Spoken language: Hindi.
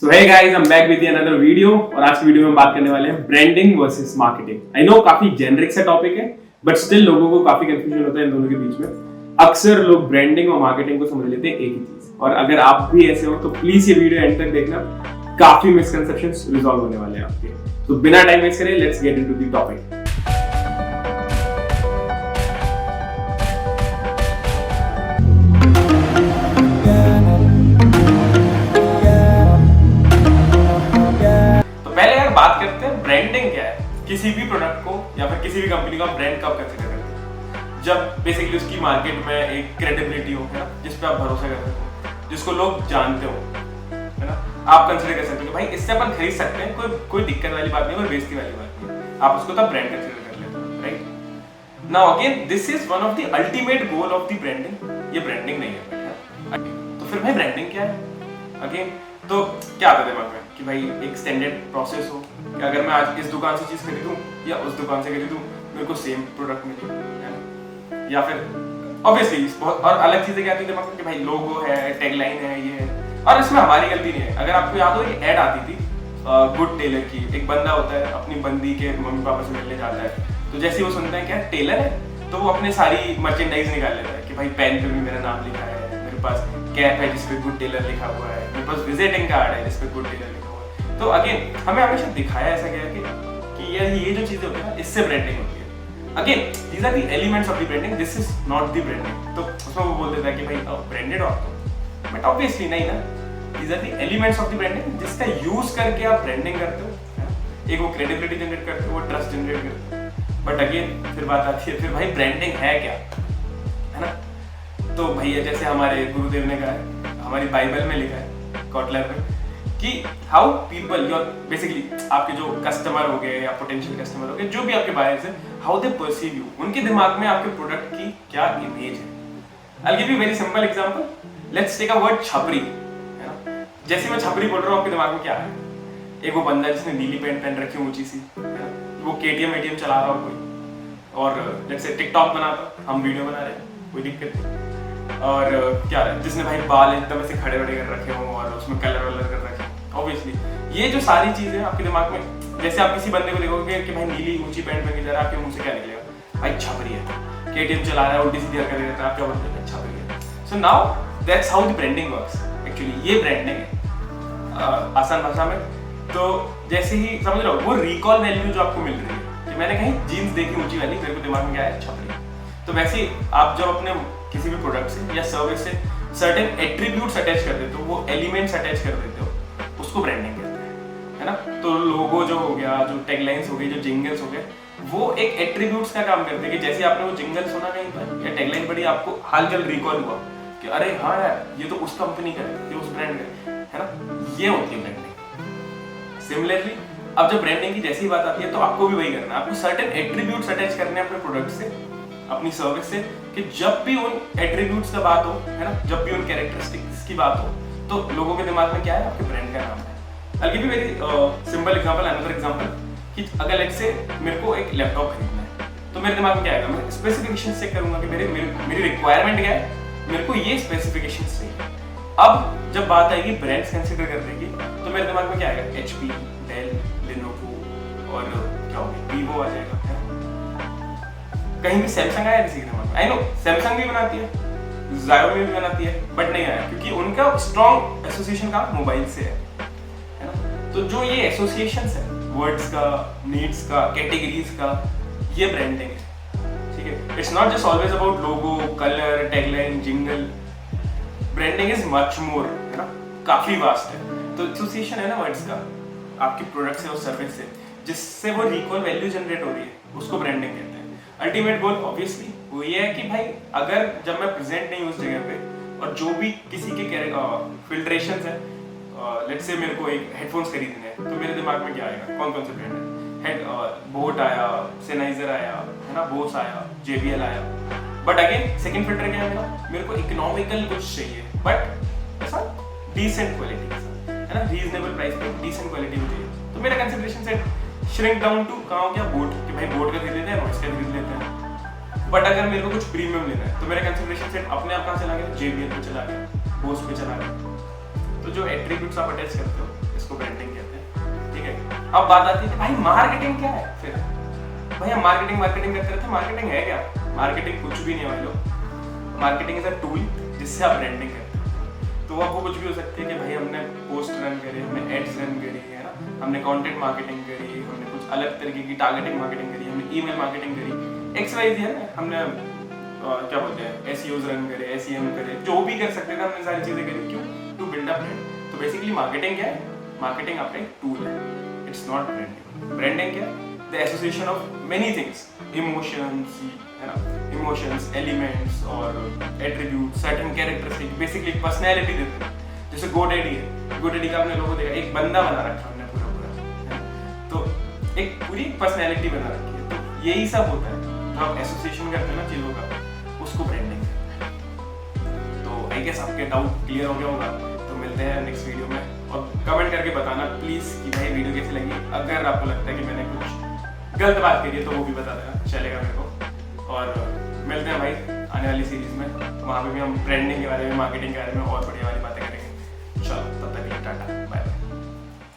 So hey guys, I am back with another video और आज की वीडियो में हम बात करने वाले हैं branding versus marketing. I know काफी जेनरिक सा टॉपिक है बट स्टिल लोगों को काफी कंफ्यूजन होता है इन दोनों के बीच में। अक्सर लोग ब्रांडिंग और मार्केटिंग को समझ लेते हैं एक ही चीज, और अगर आप भी ऐसे हो तो प्लीज ये वीडियो एंड तक देखना, काफी मिसकंसेप्शंस रिजॉल्व होने वाले हैं आपके। तो बिना टाइम वेस्ट करे let's get into the topic. बात करते हैं ब्रांडिंग क्या है, किसी भी प्रोडक्ट को या फिर किसी भी कंपनी का ब्रांड कब कंसीडर करते हैं? जब बेसिकली उसकी मार्केट में एक क्रेडिबिलिटी हो, है ना, जिस पे आप भरोसा कर सकते हो, जिसको लोग जानते हो, है ना, आप कंसीडर कर सकते हो कि भाई इससे अपन खरीद सकते हैं, कोई दिक्कत वाली बात नहीं, कोई बेइज्जती वाली बात नहीं, आप उसको तब ब्रांड कंसीडर कर लेते हो, right? Now again this is one of the ultimate goal of the branding. ये ब्रांडिंग नहीं है। तो फिर भाई ब्रांडिंग क्या है? अगेन तो क्या आता है दिमाग में कि भाई एक स्टैंडर्ड प्रोसेस हो कि अगर मैं आज इस दुकान से चीज खरीदूं या उस दुकान से खरीदूं मेरे को सेम प्रोडक्ट मिले, है ना? या फिर ऑब्वियसली बहुत और अलग चीजें क्या आती है दिमाग में कि भाई लोगो है, टैगलाइन है, ये है। और इसमें हमारी गलती नहीं है। अगर आपको याद हो एक ऐड आती थी गुड टेलर की, एक बंदा होता है अपनी बंदी के मम्मी पापा से मिलने जाता है, तो जैसे ही वो सुनता है क्या टेलर है, तो वो अपने सारी मर्चेंडाइज निकाल लेता है कि भाई पेन पे भी मेरा नाम लिखा है, मेरे पास कैप है जिसपे गुड टेलर लिखा हुआ है, मेरे पास विजिटिंग कार्ड है जिसपे गुड टेलर लिखा हुआ है। तो अगेन हमें हमेशा दिखाया ऐसा गया कि ये जो चीजें होती है ना, इससे ब्रांडिंग होती है। Again these are the elements of the branding, this is not the branding. तो उसमें वो बोल देता है कि भाई ब्रांडेड हो आप तो, बट ऑब्वियसली नहीं ना। These are the elements of the branding जिसका यूज करके आप ब्रांडिंग करते हो, एक वो क्रेडिबिलिटी जनरेट करते हो, वो ट्रस्ट जनरेट करते हो। बट अगेन फिर बात आती है फिर भाई ब्रांडिंग है क्या, है ना? तो भैया जैसे हमारे गुरुदेव ने कहा है, हमारी बाइबल में लिखा है कॉटलर में कि हाउ पीपल योर बेसिकली आपके जो कस्टमर हो गए या पोटेंशियल कस्टमर हो गए, जो भी आपके बायर्स हैं, हाउ दे परसीव यू, उनके दिमाग में आपके प्रोडक्ट की क्या इमेज है। I will give you very simple example. Let's take a word छपरी, है ना? जैसे मैं छपरी बोल रहा हूँ आपके दिमाग में क्या है? एक वो बंदा जिसने नीली पैंट पहन रखी ऊंची सी, है ना? वो केटीएम एटीएम चला रहा हो कोई, और लेट्स से टिकटॉक बनाता, हम वीडियो बना रहे हैं, कोई दिक्कत नहीं। और क्या है जिसने भाई बाल एकदम ऐसे खड़े बड़े कर रखे हो और उसमें कलर वलर कर रखे हो। ऑब्वियसली ये जो सारी चीजें आपके दिमाग में, जैसे आप किसी बंदे को देखोगे कि भाई नीली ऊंची पैंट पहन के जा रहा है, आपके मुंह से क्या निकलेगा? भाई छपरी है, केटीएम चला रहा है, उल्टी सीधी हरकतें करता है, आप क्या बोलते हैं? छपरी है। So now that's how the branding works. Actually ये ब्रांडिंग है आसान भाषा में। तो जैसे ही समझ लो वो रिकॉल वैल्यू जो आपको मिल रही है कि मैंने कहीं जीन्स देखी ऊंची वाली, मेरे को दिमाग में क्या है? छपरी। तो वैसे ही आप जब अपने किसी भी प्रोडक्ट से या सर्विस से सर्टेन एट्रीब्यूट्स अटैच कर देते हो, वो एलिमेंट्स अटैच कर देते हो, उसको ब्रांडिंग कहते हैं, है ना? तो लोगो जो हो गया, जो टैगलाइंस हो गई, जो जिंगल्स हो गए, वो एक एट्रीब्यूट्स का काम करते हैं कि जैसे आपने वो जिंगल सुना कहीं पर या टैगलाइन पढ़ी, आपको हाल चल रिकॉल हुआ कि अरे हाँ यार ये तो उस कंपनी का है, ये उस ब्रांड का है ना? ये होती है ब्रांडिंग। सिमिलरली अब जब ब्रांडिंग की जैसी बात आती है तो आपको भी वही करना है, आपको सर्टेन एट्रीब्यूट्स अटैच करने हैं अपने प्रोडक्ट से, अपनी सर्विस से, कि जब भी उन एट्रीब्यूट्स का बात हो, है ना, जब भी उन कैरेक्टरिस्टिक्स की बात हो, तो लोगों के दिमाग में क्या है? आपके ब्रांड का नाम है। I'll give you very simple example, another example कि अगर लेट्स से मेरे को एक लैपटॉप खरीदना है, तो मेरे दिमाग में क्या आएगा? मैं स्पेसिफिकेशन चेक करूंगा कि मेरी रिक्वायरमेंट क्या है, मेरे को ये स्पेसिफिकेशंस चाहिए। अब जब बात आएगी ब्रांड्स कंसीडर करने की, तो मेरे दिमाग में क्या आएगा? HP, डेल, लेनोवो और क्या होगा? वीवो आ जाएगा, है ना? कहीं भी सैमसंग आया किसी के दिमाग में? आई नो सैमसंग भी बनाती है, Xiaomi भी बनाती है, बट नहीं आया क्योंकि उनका स्ट्रॉन्ग एसोसिएशन का मोबाइल से है ना? तो जो ये एसोसिएशंस है वर्ड्स का, नीड्स का, कैटेगरीज का, ये ब्रांडिंग है, ठीक है? It's not just always about logo, colour, tagline, jingle. Branding is much more, है ना? काफी वास्ट है। तो एसोसिएशन है ना वर्ड्स का आपके प्रोडक्ट से और सर्विस से, जिससे वो रिकॉल वैल्यू जनरेट हो रही है, उसको ब्रांडिंग कहते हैं। अल्टीमेट गोल ऑब्वियसली वो ये है कि भाई अगर जब मैं प्रेजेंट नहीं उस जगह पे और जो भी किसी के फिल्ट्रेशंस है, लेट्स से मेरे को एक हेडफोन्स खरीदने हैं, तो मेरे दिमाग में क्या आएगा? कौन कौन से ब्रांड है? बोट आया, सेनाइजर आया, है ना, बोस आया, JBL आया। बट अगेन सेकंड फिल्टर क्या है मेरे को इकोनॉमिकल कुछ चाहिए बट ऐसा डिसेंट क्वालिटी के साथ, है ना, रीजनेबल प्राइस पे डिसेंट क्वालिटी में चाहिए। तो मेरा consideration set shrink down to कहाँ हो गया? बोट, कि भाई बोट का खरीद लेते हैं, नॉइस का खरीद लेते हैं। बट अगर मेरे को कुछ प्रीमियम लेना है तो मेरा कंसिडरेशन सेट अपने आप कहाँ चला गया? JBL पे चला गया, बोस पे चला गया। तो जो एट्रीब्यूट्स आप अटैच करते हो उसको ब्रांडिंग कहते हैं, ठीक है। अब बात आती है कि भाई मार्केटिंग क्या है। फिर भाई हम मार्केटिंग करते रहते हैं। मार्केटिंग है क्या? मार्केटिंग कुछ भी नहीं है भाई लोग। मार्केटिंग इज अ टूल जिससे आप ब्रांडिंग करते हैं। तो वो कुछ भी हो सकती है कि भाई हमने पोस्ट रन करी, हमने एड्स रन करी है ना, हमने कंटेंट मार्केटिंग करी, हमने कुछ अलग तरीके की टारगेटिंग मार्केटिंग करी, हमने ईमेल मार्केटिंग करी, XYZ है ना, हमने क्या बोलते हैं SEOs रन करे, SEM करे, जो भी कर सकते थे हमने सारी चीजें करी। क्यों? To build up brand. तो बेसिकली मार्केटिंग क्या है? मार्केटिंग आपका एक टूल है, इट्स नॉट ब्रांडिंग। ब्रांडिंग क्या है? The association of many things, emotions है ना, इमोशंस, एलिमेंट्स और एट्रीब्यूट, सर्टेन कैरेक्टरिस्टिक, बेसिकली एक पर्सनैलिटी देते हैं। जैसे GoDaddy है, GoDaddy का आपने लोगों को देखा, एक बंदा बना रखा है हमने पूरा, तो एक पूरी पर्सनैलिटी बना रखी है। तो यही सब होता है जो आप एसोसिएशन करते हैं ना चीज़ों का, उसको ब्रांडिंग कहते हैं। तो आई गेस आपके डाउट क्लियर हो गया होगा। तो मिलते हैं नेक्स्ट वीडियो में, और कमेंट करके बताना प्लीज़ कि भाई वीडियो कैसी लगी। अगर आपको लगता है कि मैंने कुछ गलत बात करी है तो वो भी बता देना, चलेगा मेरे को। और मिलते हैं भाई आने वाली सीरीज में, वहाँ पे भी हम ब्रांडिंग के बारे में, मार्केटिंग के बारे में और बढ़िया